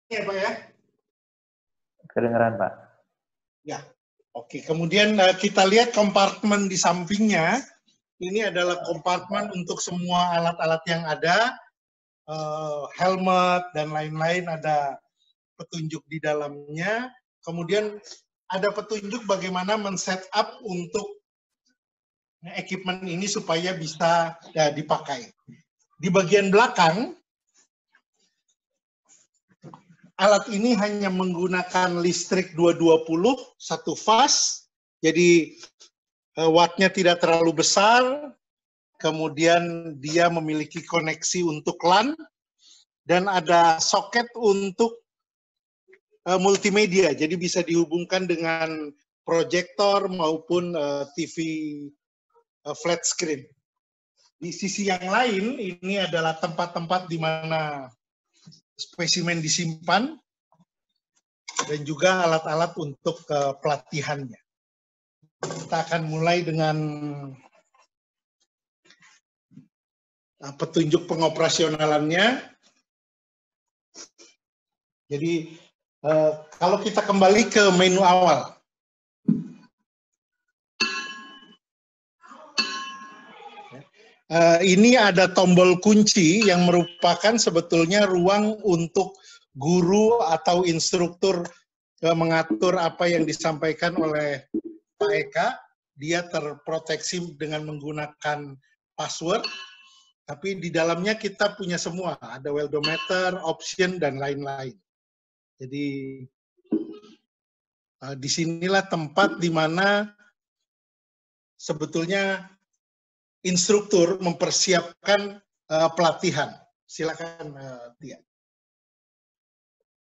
ya Pak ya? Kedengeran Pak. Ya, oke. Kemudian kita lihat kompartemen di sampingnya. Ini adalah kompartemen untuk semua alat-alat yang ada, helmet dan lain-lain, ada petunjuk di dalamnya. Kemudian ada petunjuk bagaimana men-set up untuk equipment ini supaya bisa dipakai. Di bagian belakang, alat ini hanya menggunakan listrik 220, satu fast, jadi wattnya tidak terlalu besar, kemudian dia memiliki koneksi untuk LAN, dan ada soket untuk multimedia, jadi bisa dihubungkan dengan proyektor maupun TV flat screen. Di sisi yang lain, ini adalah tempat-tempat di mana spesimen disimpan, dan juga alat-alat untuk pelatihannya. Kita akan mulai dengan petunjuk pengoperasionalannya. Jadi kalau kita kembali ke menu awal, ini ada tombol kunci yang merupakan sebetulnya ruang untuk guru atau instruktur mengatur apa yang disampaikan oleh Pak Eka. Dia terproteksi dengan menggunakan password, tapi di dalamnya kita punya semua, ada weldometer, option, dan lain-lain. Jadi disinilah tempat di mana sebetulnya instruktur mempersiapkan pelatihan. Silakan Tia.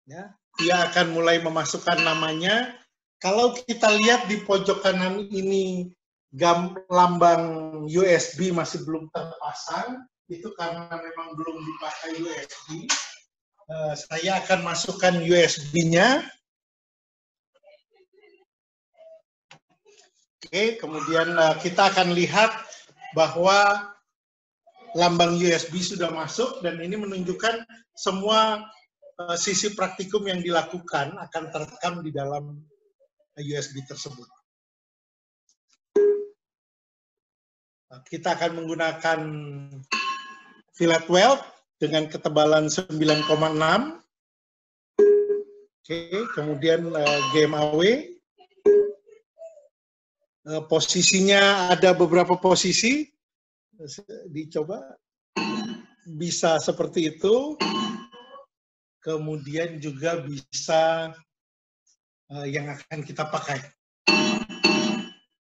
Ya, Tia akan mulai memasukkan namanya. Kalau kita lihat di pojok kanan ini lambang USB masih belum terpasang, itu karena memang belum dipakai USB. Saya akan masukkan USB-nya. Oke, kemudian kita akan lihat bahwa lambang USB sudah masuk, dan ini menunjukkan semua sisi praktikum yang dilakukan akan terekam di dalam USB tersebut. Kita akan menggunakan fillet weld dengan ketebalan 9,6. Oke, kemudian GMAW. Posisinya ada beberapa posisi, dicoba bisa seperti itu, kemudian juga bisa yang akan kita pakai.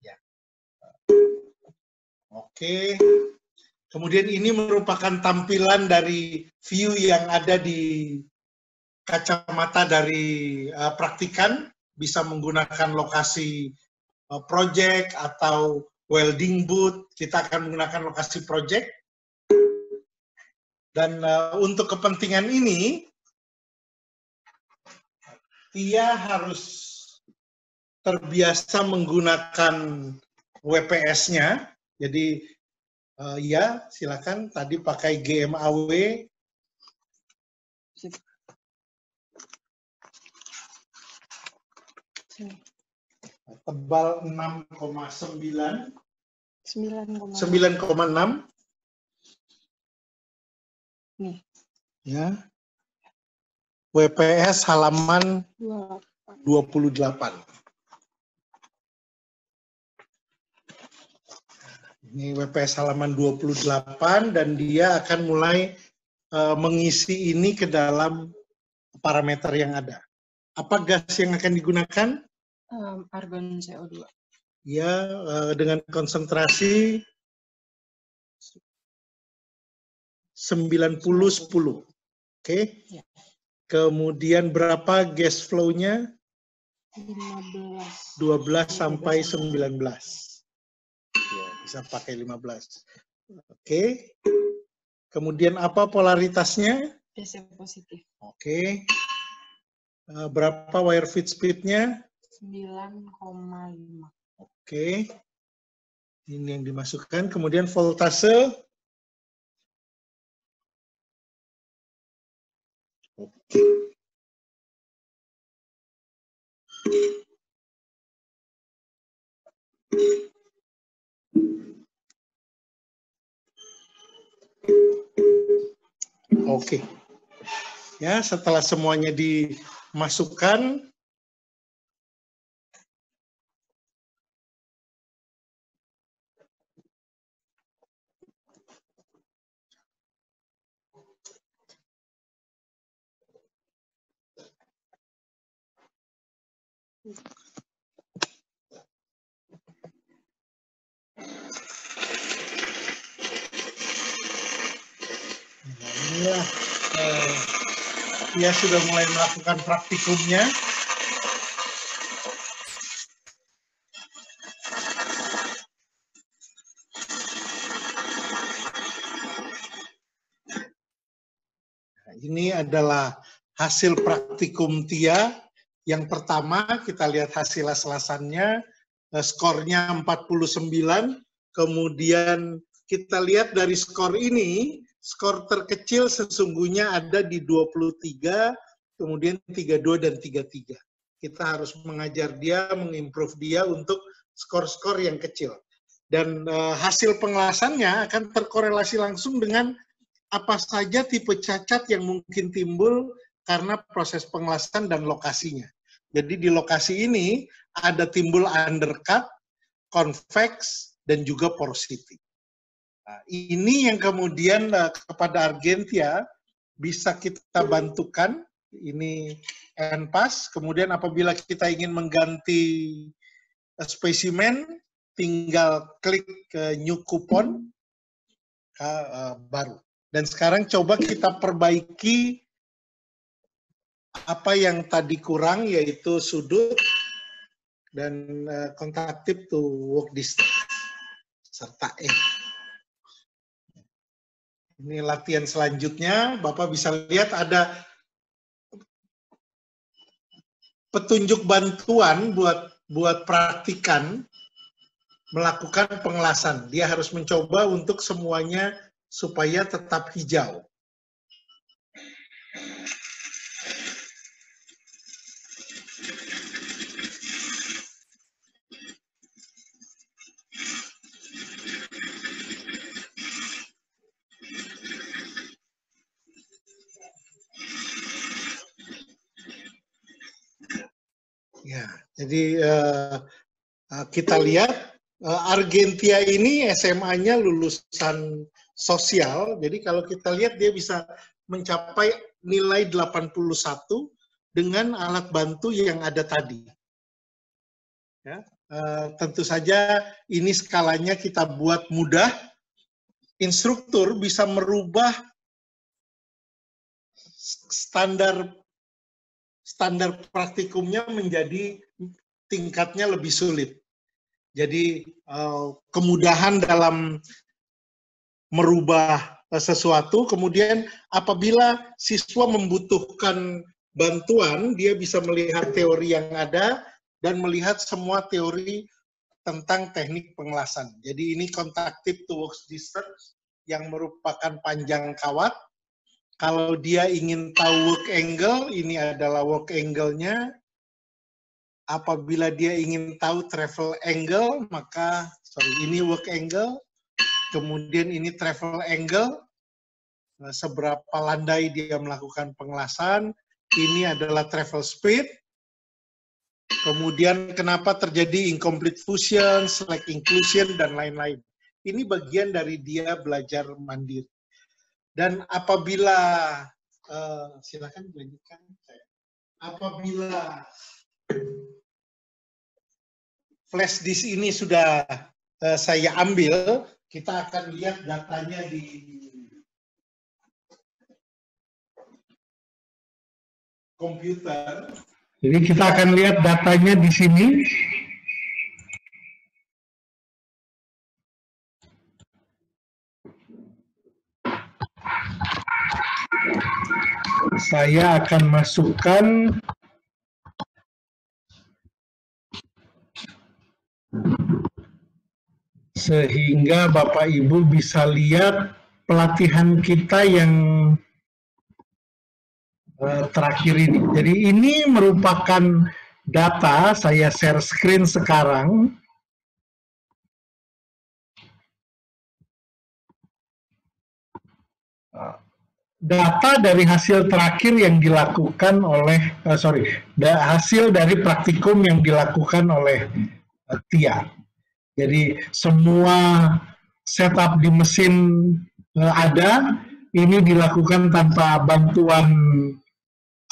Ya. Oke, kemudian ini merupakan tampilan dari view yang ada di kacamata dari praktikan, bisa menggunakan lokasi project atau welding booth. Kita akan menggunakan lokasi project. Dan untuk kepentingan ini, Tia harus terbiasa menggunakan WPS-nya. Jadi ya, silakan tadi pakai GMAW. Tebal 6,9. 9,6. Nih. Ya. WPS halaman 28. Ini WPS halaman 28, dan dia akan mulai mengisi ini ke dalam parameter yang ada. Apa gas yang akan digunakan? Argon CO2. Ya, dengan konsentrasi 90-10. Oke. Ya. Kemudian berapa gas flow-nya? 12 sampai 19. Ya, bisa pakai 15. Oke. Kemudian apa polaritasnya? DC positif. Oke. Berapa wire feed speed-nya? 9,5. Oke. Ini yang dimasukkan. Kemudian voltase? Oke. Oke. Ya, setelah semuanya dimasukkan, inilah dia sudah mulai melakukan praktikumnya. Ini adalah hasil praktikum Tia. Yang pertama, kita lihat hasil aselasannya, skornya 49. Kemudian kita lihat dari skor ini, skor terkecil sesungguhnya ada di 23, kemudian 32 dan 33. Kita harus mengajar dia, mengimprove dia untuk skor-skor yang kecil. Dan hasil pengelasannya akan terkorelasi langsung dengan apa saja tipe cacat yang mungkin timbul karena proses pengelasan dan lokasinya. Jadi di lokasi ini ada timbul undercut, convex, dan juga porosity. Nah, ini yang kemudian kepada Argentia bisa kita bantukan. Ini NPAS. Kemudian apabila kita ingin mengganti spesimen, tinggal klik ke new coupon baru. Dan sekarang coba kita perbaiki apa yang tadi kurang, yaitu sudut dan kontak tip to work distance, serta E. Ini latihan selanjutnya, Bapak bisa lihat ada petunjuk bantuan buat praktikan melakukan pengelasan. Dia harus mencoba untuk semuanya supaya tetap hijau. Ya, jadi kita lihat Argentia ini SMA-nya lulusan sosial, jadi kalau kita lihat dia bisa mencapai nilai 81 dengan alat bantu yang ada tadi. Ya, tentu saja ini skalanya kita buat mudah, instruktur bisa merubah standar praktikumnya menjadi tingkatnya lebih sulit. Jadi kemudahan dalam merubah sesuatu, kemudian apabila siswa membutuhkan bantuan, dia bisa melihat teori yang ada dan melihat semua teori tentang teknik pengelasan. Jadi ini contact tip to work distance yang merupakan panjang kawat. Kalau dia ingin tahu work angle, ini adalah work angle-nya. Apabila dia ingin tahu travel angle, maka ini work angle, kemudian ini travel angle, seberapa landai dia melakukan pengelasan, ini adalah travel speed, kemudian kenapa terjadi incomplete fusion, slack inclusion, dan lain-lain. Ini bagian dari dia belajar mandiri. Dan apabila, silakan dilanjutkan, apabila flash disk ini sudah saya ambil, kita akan lihat datanya di komputer. Jadi kita akan lihat datanya di sini. Saya akan masukkan sehingga Bapak Ibu bisa lihat pelatihan kita yang terakhir ini. Jadi ini merupakan data, saya share screen sekarang. Data dari hasil terakhir yang dilakukan oleh, hasil dari praktikum yang dilakukan oleh TIA. Jadi semua setup di mesin ada, ini dilakukan tanpa bantuan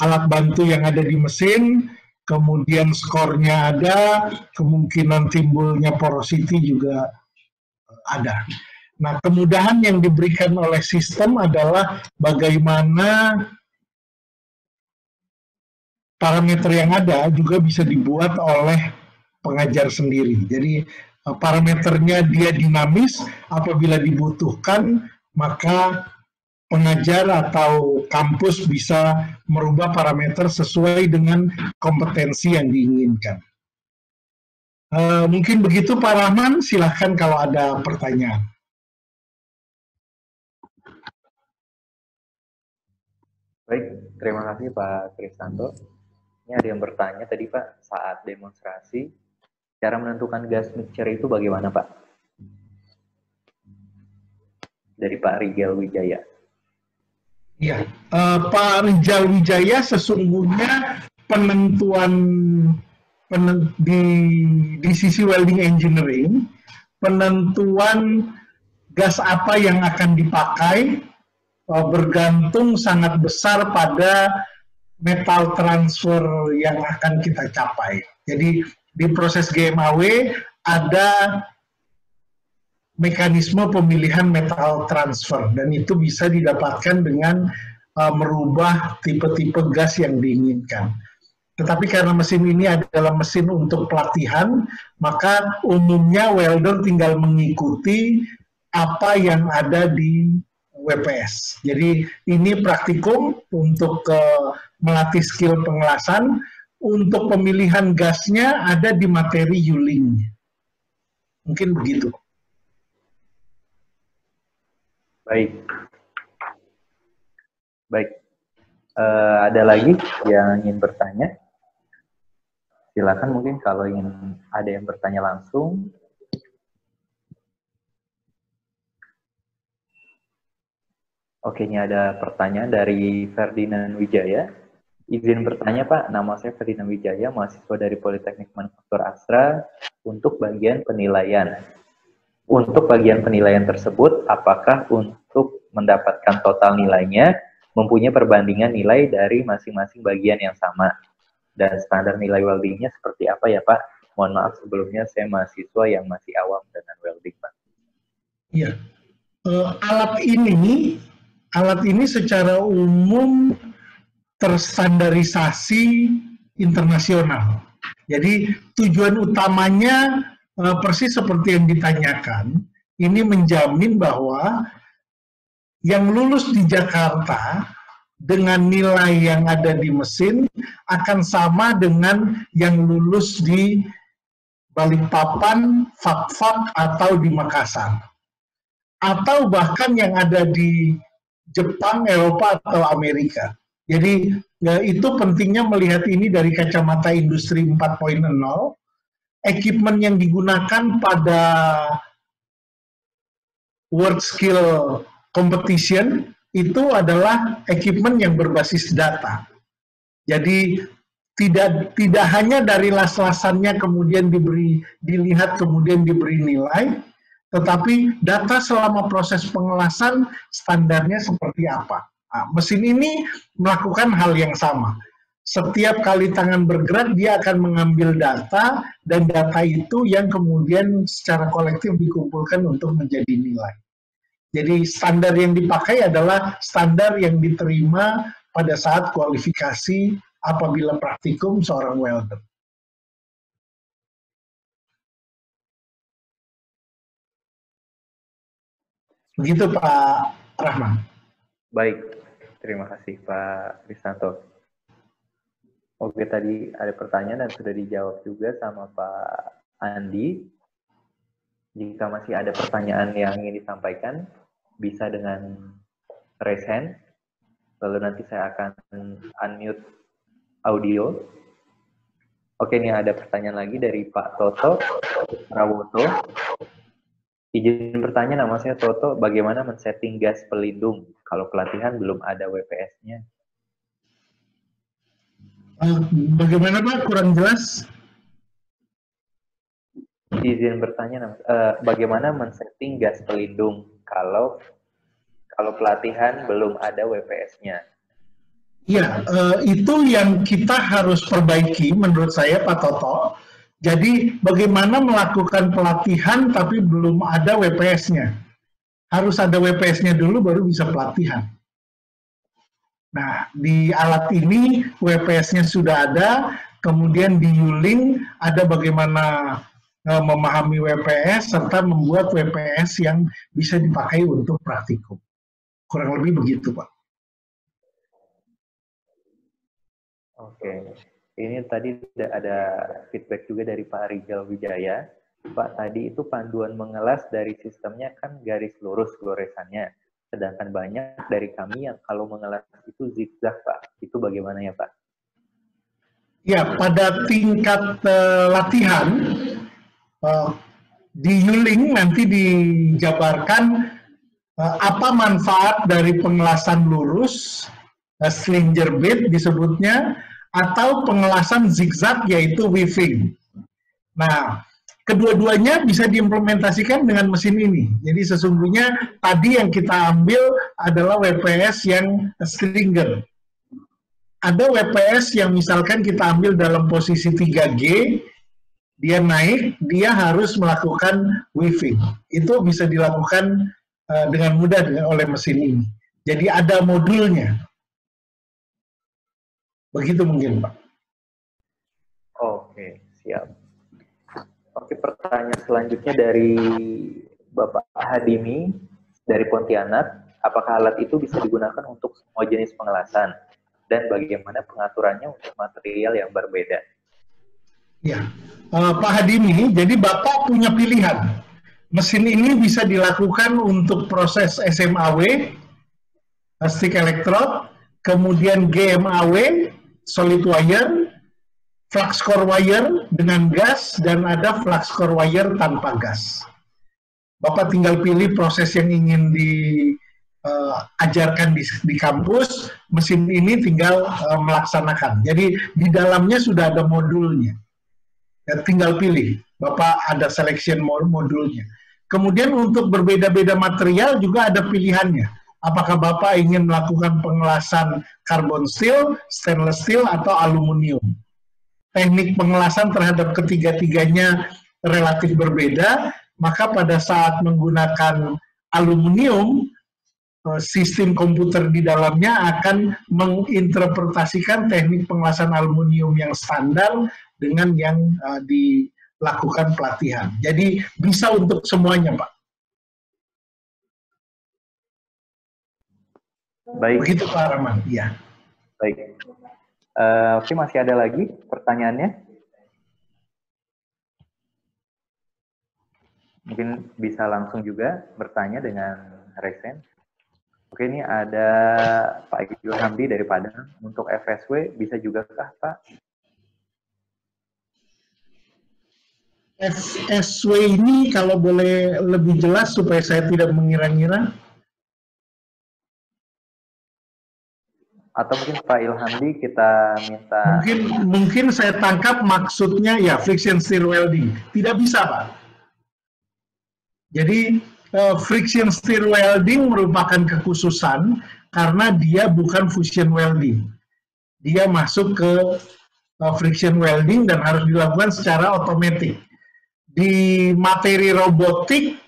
alat bantu yang ada di mesin, kemudian skornya ada, kemungkinan timbulnya porosity juga ada. Nah, kemudahan yang diberikan oleh sistem adalah bagaimana parameter yang ada juga bisa dibuat oleh pengajar sendiri. Jadi parameternya dia dinamis, apabila dibutuhkan maka pengajar atau kampus bisa merubah parameter sesuai dengan kompetensi yang diinginkan. Mungkin begitu Pak Rahman, silahkan kalau ada pertanyaan. Baik, terima kasih Pak Kristanto. Ini ada yang bertanya tadi Pak, saat demonstrasi, cara menentukan gas mixture itu bagaimana Pak? Dari Pak Rijal Wijaya. Iya, Pak Rijal Wijaya sesungguhnya penentuan di sisi welding engineering, penentuan gas apa yang akan dipakai bergantung sangat besar pada metal transfer yang akan kita capai. Jadi di proses GMAW ada mekanisme pemilihan metal transfer dan itu bisa didapatkan dengan merubah tipe-tipe gas yang diinginkan. Tetapi karena mesin ini adalah mesin untuk pelatihan, maka umumnya welder tinggal mengikuti apa yang ada di WPS. Jadi ini praktikum untuk melatih skill pengelasan. Untuk pemilihan gasnya ada di materi Yuling. Mungkin begitu. Baik. Ada lagi yang ingin bertanya? Silakan mungkin kalau ingin ada yang bertanya langsung. Oke, ini ada pertanyaan dari Ferdinand Wijaya. Izin bertanya Pak, nama saya Ferdinand Wijaya, mahasiswa dari Politeknik Manufaktur Astra untuk bagian penilaian. Untuk bagian penilaian tersebut, apakah untuk mendapatkan total nilainya mempunyai perbandingan nilai dari masing-masing bagian yang sama? Dan standar nilai weldingnya seperti apa ya Pak? Mohon maaf sebelumnya saya mahasiswa yang masih awam dengan welding Pak. Iya, alat ini secara umum terstandarisasi internasional. Jadi tujuan utamanya persis seperti yang ditanyakan, ini menjamin bahwa yang lulus di Jakarta dengan nilai yang ada di mesin akan sama dengan yang lulus di Balikpapan, Fakfak, atau di Makassar. Atau bahkan yang ada di Jepang, Eropa, atau Amerika. Jadi ya, itu pentingnya melihat ini dari kacamata industri 4.0. Equipment yang digunakan pada World Skill Competition itu adalah equipment yang berbasis data. Jadi tidak hanya dari las-lasannya kemudian dilihat kemudian diberi nilai, tetapi data selama proses pengelasan standarnya seperti apa. Nah, mesin ini melakukan hal yang sama. Setiap kali tangan bergerak, dia akan mengambil data, dan data itu yang kemudian secara kolektif dikumpulkan untuk menjadi nilai. Jadi standar yang dipakai adalah standar yang diterima pada saat kualifikasi apabila praktikum seorang welder. Begitu Pak Rahman. Baik, terima kasih Pak Kristanto. Oke, tadi ada pertanyaan dan sudah dijawab juga sama Pak Andi. Jika masih ada pertanyaan yang ingin disampaikan, bisa dengan raise hand. Lalu nanti saya akan unmute audio. Oke, ini ada pertanyaan lagi dari Pak Toto Prawoto. Izin bertanya, nama saya Toto, bagaimana men-setting gas pelindung kalau pelatihan belum ada WPS-nya? Bagaimana Pak? Kurang jelas. Izin bertanya, bagaimana men-setting gas pelindung kalau pelatihan belum ada WPS-nya? Ya, itu yang kita harus perbaiki menurut saya Pak Toto. Jadi bagaimana melakukan pelatihan tapi belum ada WPS-nya. Harus ada WPS-nya dulu baru bisa pelatihan. Nah, di alat ini WPS-nya sudah ada, kemudian di Yuling ada bagaimana memahami WPS serta membuat WPS yang bisa dipakai untuk praktikum. Kurang lebih begitu, Pak. Oke, ini tadi ada feedback juga dari Pak Rizal Wijaya. Pak, tadi itu panduan mengelas dari sistemnya kan garis lurus goresannya. Sedangkan banyak dari kami yang kalau mengelas itu zigzag, Pak. Itu bagaimana ya, Pak? Ya, pada tingkat latihan, di Yuling nanti dijabarkan apa manfaat dari pengelasan lurus, slinger bit disebutnya, atau pengelasan zigzag yaitu weaving. Nah, kedua-duanya bisa diimplementasikan dengan mesin ini. Jadi sesungguhnya tadi yang kita ambil adalah WPS yang slinger. Ada WPS yang misalkan kita ambil dalam posisi 3G, dia naik, dia harus melakukan weaving. Itu bisa dilakukan dengan mudah oleh mesin ini. Jadi ada modulnya. Begitu mungkin, Pak. Oke, siap. Oke, pertanyaan selanjutnya dari Bapak Hadimi dari Pontianak. Apakah alat itu bisa digunakan untuk semua jenis pengelasan? Dan bagaimana pengaturannya untuk material yang berbeda? Ya, Pak Hadimi, jadi Bapak punya pilihan. Mesin ini bisa dilakukan untuk proses SMAW, stick electrode, kemudian GMAW, solid wire, flux core wire dengan gas, dan ada flux core wire tanpa gas. Bapak tinggal pilih proses yang ingin diajarkan di kampus, mesin ini tinggal melaksanakan. Jadi di dalamnya sudah ada modulnya. Ya, tinggal pilih, Bapak ada selection modulnya. Kemudian untuk berbeda-beda material juga ada pilihannya. Apakah Bapak ingin melakukan pengelasan carbon steel, stainless steel, atau aluminium. Teknik pengelasan terhadap ketiga-tiganya relatif berbeda, maka pada saat menggunakan aluminium, sistem komputer di dalamnya akan menginterpretasikan teknik pengelasan aluminium yang standar dengan yang dilakukan pelatihan. Jadi bisa untuk semuanya, Pak. Baik. Begitu Pak Rahman. Iya. Baik. Oke, masih ada lagi pertanyaannya? Mungkin bisa langsung juga bertanya dengan resen. Oke, ini ada Pak Hamdi dari Padang. Untuk FSW bisa juga kah, Pak? FSW ini kalau boleh lebih jelas supaya saya tidak mengira-ngira. Atau mungkin Pak Ilhamdi kita minta... Mungkin saya tangkap maksudnya ya friction stir welding. Tidak bisa, Pak. Jadi friction stir welding merupakan kekhususan karena dia bukan fusion welding. Dia masuk ke friction welding dan harus dilakukan secara otomatis. Di materi robotik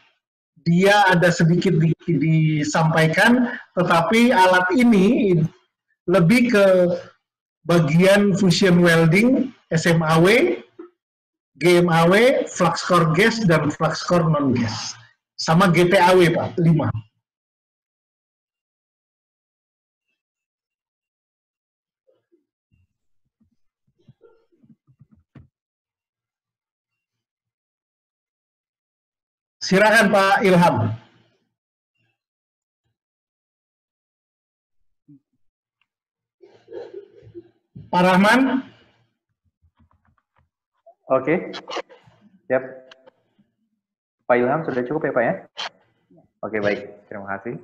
dia ada sedikit disampaikan, tetapi alat ini lebih ke bagian fusion welding, SMAW, GMAW, flux core gas, dan flux core non gas. Sama GTAW, Pak, 5. Silakan Pak Ilham. Pak Rahman. Oke, siap. Pak Ilham sudah cukup ya Pak ya? Oke, baik. Terima kasih.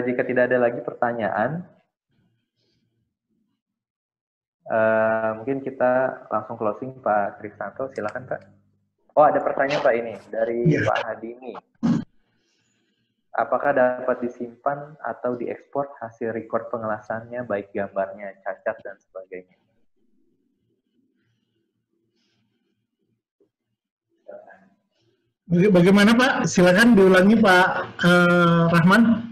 Jika tidak ada lagi pertanyaan, mungkin kita langsung closing Pak Kristanto. Silakan Pak. Oh, ada pertanyaan Pak ini dari Pak Hadimi. Apakah dapat disimpan atau diekspor hasil record pengelasannya, baik gambarnya, cacat, dan sebagainya? Bagaimana Pak? Silakan diulangi Pak Rahman.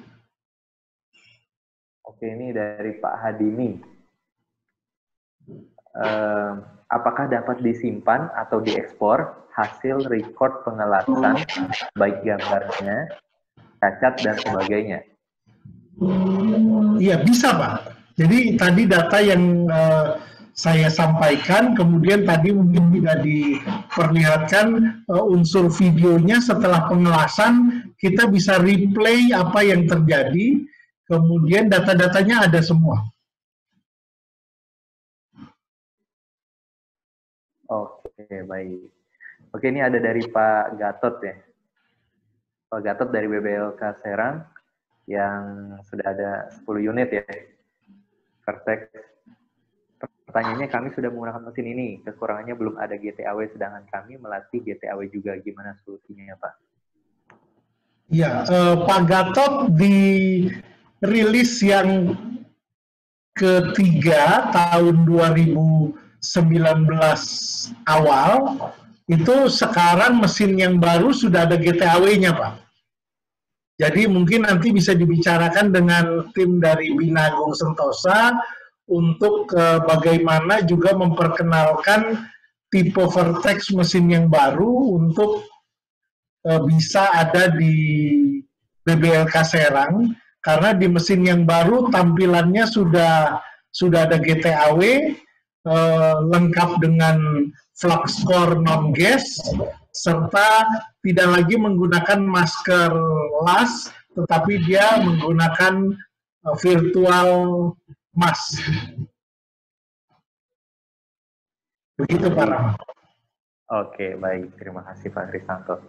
Oke, ini dari Pak Hadimi. Apakah dapat disimpan atau diekspor hasil record pengelasan, baik gambarnya, cacat, dan sebagainya? Iya, bisa Pak. Jadi tadi data yang saya sampaikan, kemudian tadi mungkin tidak diperlihatkan unsur videonya setelah pengelasan, kita bisa replay apa yang terjadi, kemudian data-datanya ada semua. Oke, baik. Oke, ini ada dari Pak Gatot ya. Pak Gatot dari BBLK Serang yang sudah ada 10 unit ya. Vertex. Pertanyaannya, kami sudah menggunakan mesin ini, kekurangannya belum ada GTAW, sedangkan kami melatih GTAW juga. Gimana solusinya, Pak? Ya, Pak Gatot di rilis yang ketiga tahun 2019 awal, itu sekarang mesin yang baru sudah ada GTAW-nya, Pak. Jadi mungkin nanti bisa dibicarakan dengan tim dari Bina Agung Sentosa untuk bagaimana juga memperkenalkan tipe Vertex mesin yang baru untuk bisa ada di BBLK Serang, karena di mesin yang baru tampilannya sudah ada GTAW, lengkap dengan flux core non-gas, serta tidak lagi menggunakan masker las, tetapi dia menggunakan virtual mask. Begitu Pak Rahmat. Oke, baik. Terima kasih Pak Kristanto.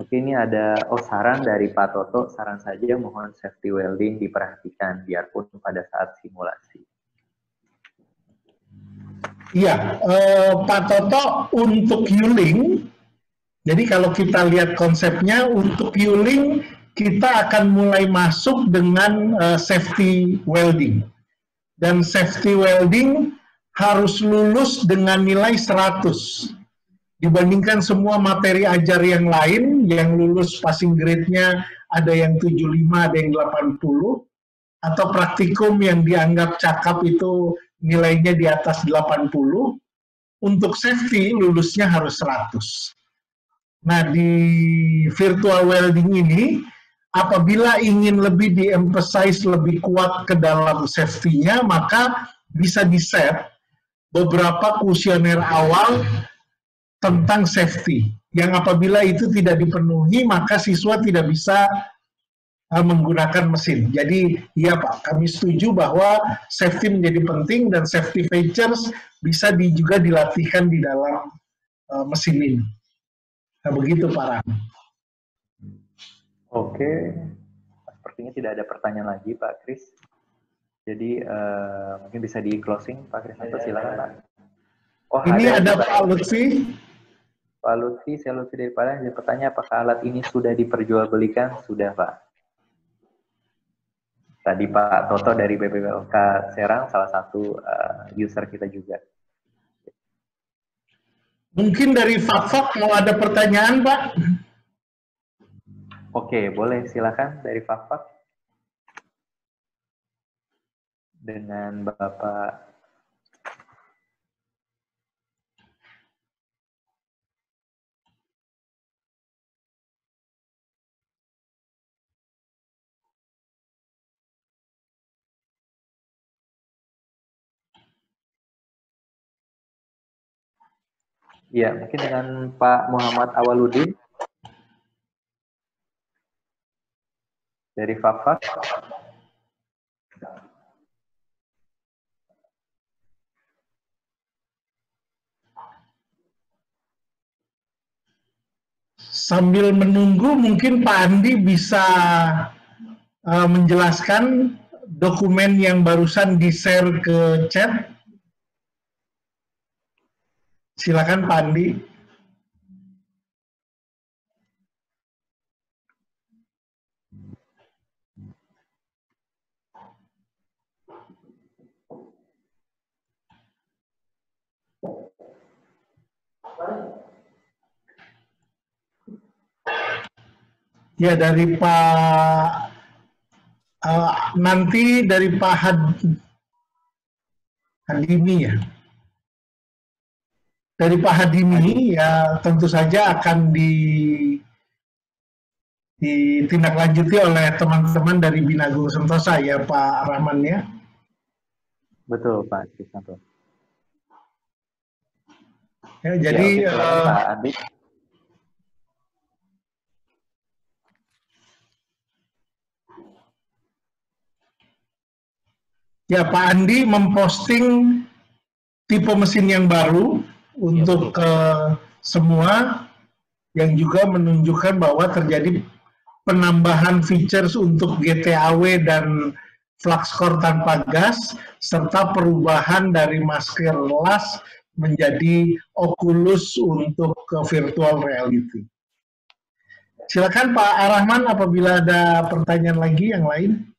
Oke, ini ada saran dari Pak Toto. Saran saja, mohon safety welding diperhatikan, biarpun pada saat simulasi. Iya, Pak Toto, untuk U-Link, jadi kalau kita lihat konsepnya, untuk U-Link kita akan mulai masuk dengan safety welding. Dan safety welding harus lulus dengan nilai 100. Dibandingkan semua materi ajar yang lain, yang lulus passing grade-nya ada yang 75, ada yang 80, atau praktikum yang dianggap cakap itu nilainya di atas 80, untuk safety lulusnya harus 100. Nah, di virtual welding ini, apabila ingin lebih di-emphasize lebih kuat ke dalam safety-nya, maka bisa di-set beberapa kuesioner awal tentang safety, yang apabila itu tidak dipenuhi, maka siswa tidak bisa menggunakan mesin. Jadi, iya Pak, kami setuju bahwa safety menjadi penting dan safety features bisa juga dilatihkan di dalam mesin ini. Nah, begitu Pak Rahman. Oke, sepertinya tidak ada pertanyaan lagi Pak Kris. Jadi mungkin bisa di closing Pak Kristanto, silakan Pak. Oh, ini ada Pak Lutfi. Pak Lutfi, saya Lutfi dari Padang. Yang bertanya, apakah alat ini sudah diperjualbelikan? Sudah Pak. Tadi Pak Toto dari BPWK Serang, salah satu user kita juga. Mungkin dari Fafak mau ada pertanyaan, Pak? Oke, boleh silakan dari Fafak. Dengan Bapak ya, mungkin dengan Pak Muhammad Awaludin dari Fafak. Sambil menunggu, mungkin Pak Andi bisa menjelaskan dokumen yang barusan di-share ke chat. Silakan Pak Andi. Ya, dari Pak nanti dari Pak Hadimi ya. Dari Pak Hadimi ya tentu saja akan ditindaklanjuti oleh teman-teman dari Binagung Sentosa ya Pak Rahman ya. Betul Pak Krisanto. Ya, jadi ya, Pak Andi. Ya, Pak Andi memposting tipe mesin yang baru untuk semua, yang juga menunjukkan bahwa terjadi penambahan features untuk GTAW dan FluxCore tanpa gas, serta perubahan dari masker las menjadi Oculus untuk virtual reality. Silakan Pak Arahman apabila ada pertanyaan lagi yang lain.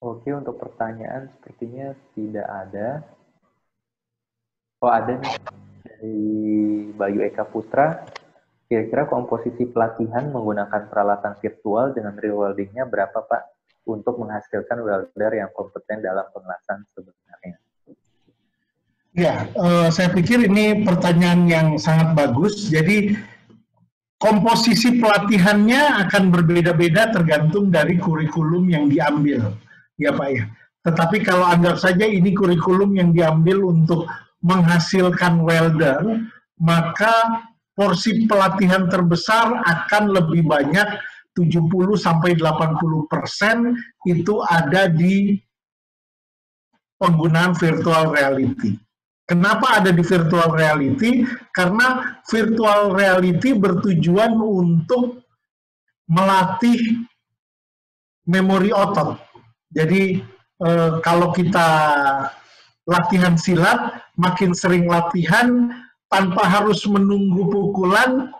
Oke, untuk pertanyaan sepertinya tidak ada. Oh, ada nih dari Bayu Eka Putra. Kira-kira komposisi pelatihan menggunakan peralatan virtual dengan real welding-nya berapa, Pak? Untuk menghasilkan welder yang kompeten dalam pengelasan sebenarnya. Ya, saya pikir ini pertanyaan yang sangat bagus. Jadi, komposisi pelatihannya akan berbeda-beda tergantung dari kurikulum yang diambil. Ya Pak ya. Tetapi kalau anggap saja ini kurikulum yang diambil untuk menghasilkan welder, maka porsi pelatihan terbesar akan lebih banyak, 70-80% itu ada di penggunaan virtual reality. Kenapa ada di virtual reality? Karena virtual reality bertujuan untuk melatih memori otot. Jadi kalau kita latihan silat, makin sering latihan tanpa harus menunggu pukulan,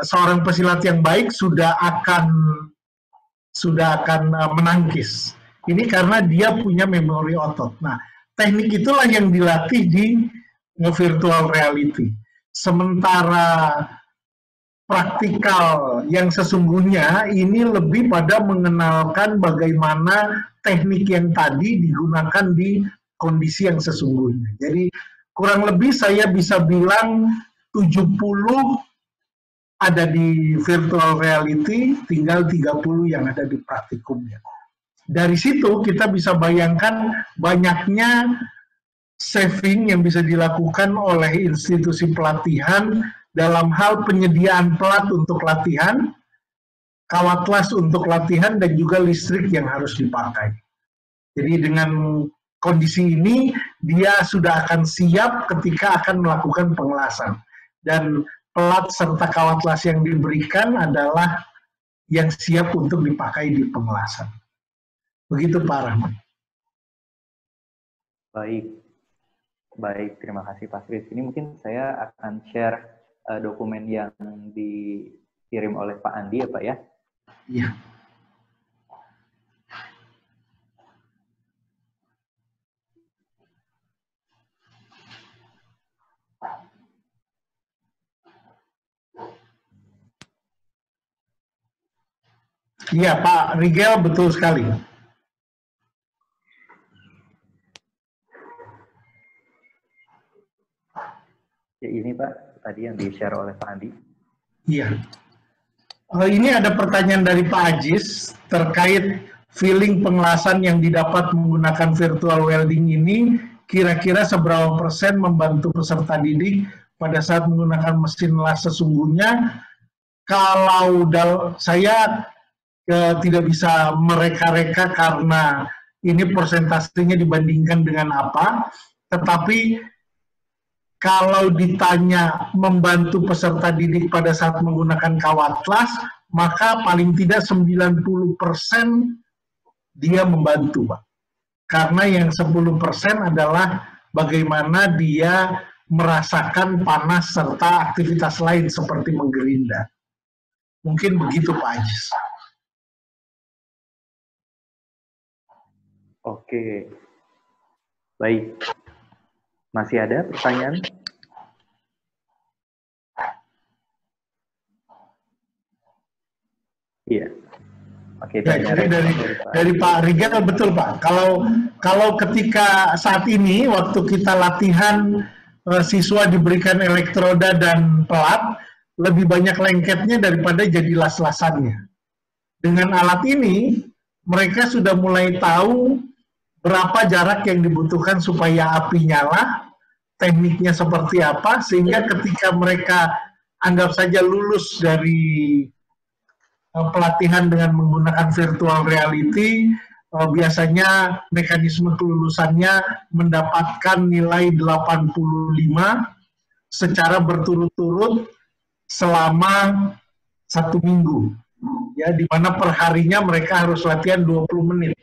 seorang pesilat yang baik sudah akan menangkis. Ini karena dia punya memori otot. Nah, teknik itulah yang dilatih di virtual reality. Sementara praktikal yang sesungguhnya ini lebih pada mengenalkan bagaimana teknik yang tadi digunakan di kondisi yang sesungguhnya. Jadi kurang lebih saya bisa bilang 70 ada di virtual reality, tinggal 30 yang ada di praktikumnya. Dari situ kita bisa bayangkan banyaknya saving yang bisa dilakukan oleh institusi pelatihan dalam hal penyediaan pelat untuk latihan, kawat las untuk latihan, dan juga listrik yang harus dipakai. Jadi dengan kondisi ini, dia sudah akan siap ketika akan melakukan pengelasan. Dan pelat serta kawat las yang diberikan adalah yang siap untuk dipakai di pengelasan. Begitu Pak Rahman. Baik, terima kasih Pak Kris. Ini mungkin saya akan share dokumen yang dikirim oleh Pak Andi ya Pak ya? Iya. Iya Pak Rigel, betul sekali. Ya ini Pak, tadi yang di-share oleh Pak Andi. Iya. Ini ada pertanyaan dari Pak Ajis terkait feeling pengelasan yang didapat menggunakan virtual welding ini, kira-kira seberapa persen membantu peserta didik pada saat menggunakan mesin las sesungguhnya. Kalau saya tidak bisa mereka-reka karena ini persentasenya dibandingkan dengan apa. Tetapi kalau ditanya membantu peserta didik pada saat menggunakan Kawatlas, maka paling tidak 90% dia membantu, Pak. Karena yang 10% adalah bagaimana dia merasakan panas serta aktivitas lain seperti menggerinda. Mungkin begitu, Pak Ajis. Oke, baik. Masih ada pertanyaan? Iya. Oke, Ya, jadi dari Pak Rigel betul Pak. Kalau ketika saat ini waktu kita latihan siswa diberikan elektroda dan pelat, lebih banyak lengketnya daripada jadi las-lasannya. Dengan alat ini mereka sudah mulai tahu berapa jarak yang dibutuhkan supaya api nyala, tekniknya seperti apa, sehingga ketika mereka anggap saja lulus dari pelatihan dengan menggunakan virtual reality, biasanya mekanisme kelulusannya mendapatkan nilai 85 secara berturut-turut selama 1 minggu. Ya, di mana perharinya mereka harus latihan 20 menit.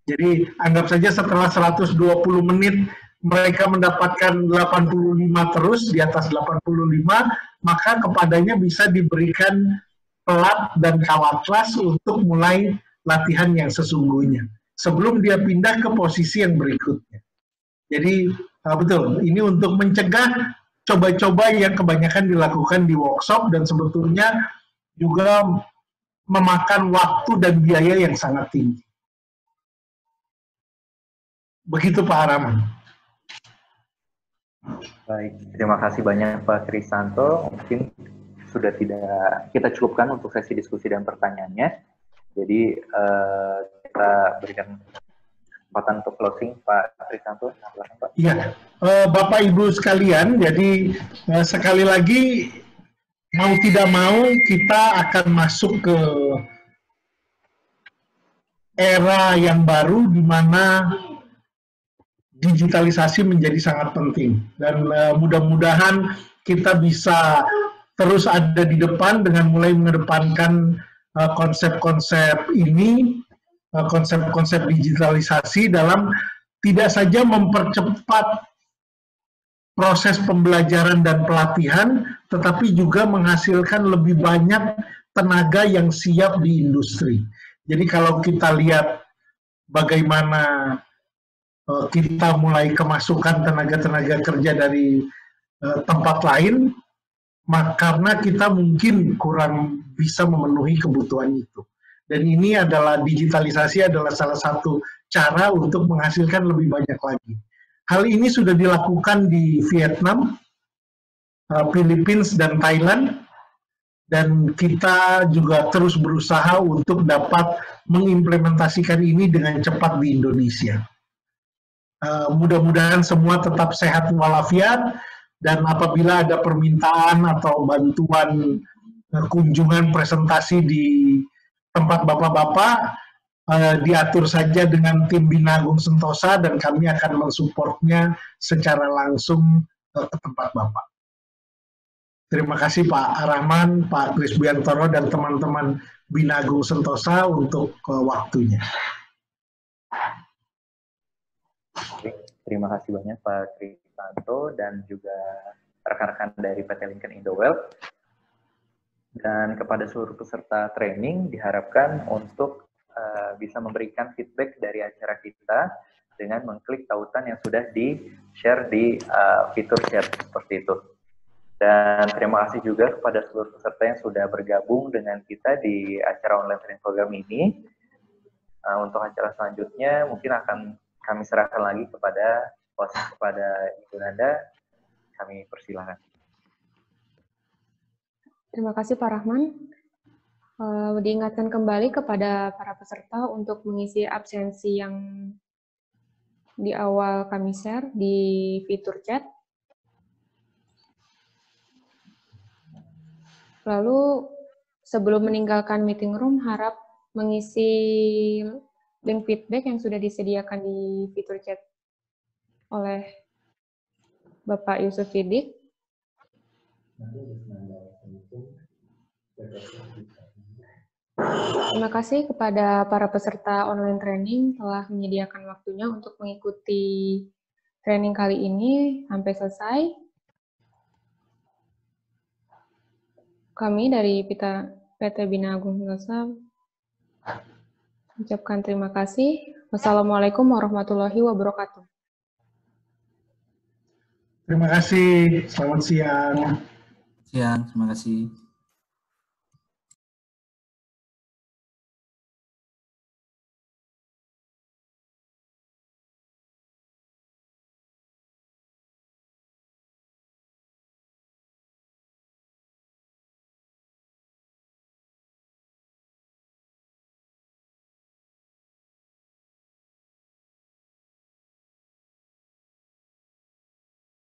Jadi anggap saja setelah 120 menit mereka mendapatkan 85 terus, di atas 85, maka kepadanya bisa diberikan pelat dan Kawatlas untuk mulai latihan yang sesungguhnya sebelum dia pindah ke posisi yang berikutnya. Jadi betul, ini untuk mencegah coba-coba yang kebanyakan dilakukan di workshop dan sebetulnya juga memakan waktu dan biaya yang sangat tinggi. Begitu Pak Rahman. Baik, terima kasih banyak Pak Krisanto. Mungkin sudah tidak kita cukupkan untuk sesi diskusi dan pertanyaannya. Jadi kita berikan kesempatan untuk closing Pak Krisanto. Pak. Iya, Bapak Ibu sekalian. Jadi sekali lagi mau tidak mau kita akan masuk ke era yang baru di mana digitalisasi menjadi sangat penting dan mudah-mudahan kita bisa terus ada di depan dengan mulai mengedepankan konsep-konsep ini, konsep-konsep digitalisasi dalam tidak saja mempercepat proses pembelajaran dan pelatihan, tetapi juga menghasilkan lebih banyak tenaga yang siap di industri. Jadi kalau kita lihat bagaimana kita mulai kemasukan tenaga-tenaga kerja dari tempat lain, karena kita mungkin kurang bisa memenuhi kebutuhan itu. Dan ini adalah digitalisasi adalah salah satu cara untuk menghasilkan lebih banyak lagi. Hal ini sudah dilakukan di Vietnam, Philippines, dan Thailand, dan kita juga terus berusaha untuk dapat mengimplementasikan ini dengan cepat di Indonesia. Mudah-mudahan semua tetap sehat walafiat, dan apabila ada permintaan atau bantuan kunjungan presentasi di tempat bapak-bapak, diatur saja dengan tim Bina Agung Sentosa dan kami akan mensupportnya secara langsung ke tempat bapak. Terima kasih Pak Rahman, Pak Kris Biantoro, dan teman-teman Bina Agung Sentosa untuk waktunya. Terima kasih banyak Pak Krisanto dan juga rekan-rekan dari PT Lincoln Indowealth. Dan kepada seluruh peserta training diharapkan untuk bisa memberikan feedback dari acara kita dengan mengklik tautan yang sudah di-share di fitur chat seperti itu. Dan terima kasih juga kepada seluruh peserta yang sudah bergabung dengan kita di acara online training program ini. Untuk acara selanjutnya mungkin akan kami serahkan lagi kepada Ibu Nanda. Kami persilahkan. Terima kasih Pak Rahman. Diingatkan kembali kepada para peserta untuk mengisi absensi yang di awal kami share di fitur chat. Lalu sebelum meninggalkan meeting room, harap mengisi link feedback yang sudah disediakan di fitur chat oleh Bapak Yusuf Fidik. Terima kasih kepada para peserta online training telah menyediakan waktunya untuk mengikuti training kali ini sampai selesai. Kami dari PT Bina Agung Milosa ucapkan terima kasih. Wassalamualaikum warahmatullahi wabarakatuh. Terima kasih. Selamat siang. Siang, terima kasih.